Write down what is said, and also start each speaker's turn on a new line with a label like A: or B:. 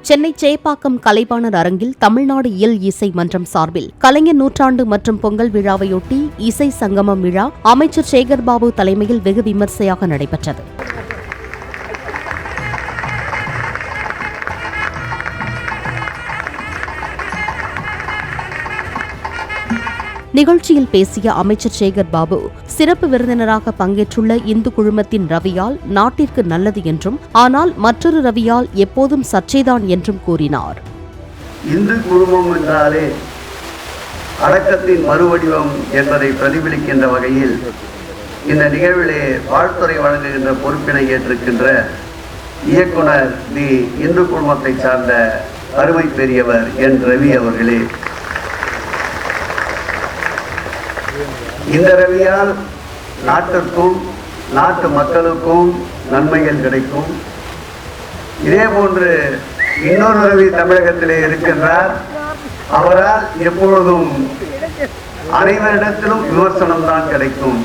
A: சென்னை சேப்பாக்கம் கலைவாணர் அரங்கில் தமிழ்நாடு இயல் இசை மன்றம் சார்பில் கலைஞர் நூற்றாண்டு மற்றும் பொங்கல் விழாவையொட்டி இசை சங்கமம் விழா அமைச்சர் சேகர்பாபு தலைமையில் வெகு விமர்சையாக நடைபெற்றது. நிகழ்ச்சியில் பேசிய அமைச்சர் சேகர்பாபு, சிறப்பு விருந்தினராக பங்கேற்றுள்ள இந்து குழுமத்தின் ரவியால் நாட்டிற்கு நல்லது என்றும், ஆனால் மற்றொரு ரவியால் எப்போதும் சர்ச்சைதான் என்றும் கூறினார்.
B: இந்து குழுமம் என்றாலே அடக்கத்தின் மறுவடிவம் என்பதை பிரதிபலிக்கின்ற வகையில் இந்த நிகழ்விலே வாழ்த்துறை வழங்குகின்ற பொறுப்பினை ஏற்றிருக்கின்ற இயக்குனர் தி இந்து குழுமத்தை சார்ந்த அருமை பெரியவர் என் ரவி அவர்களே, இந்த ரவியால் நாட்டிற்கும் நாட்டு மக்களுக்கும் நன்மைகள் கிடைக்கும். இதே போன்று இன்னொரு ரவி தமிழகத்திலே இருக்கின்றார். அவரால் எப்பொழுதும் அனைவரிடத்திலும் விமர்சனம் தான் கிடைக்கும்.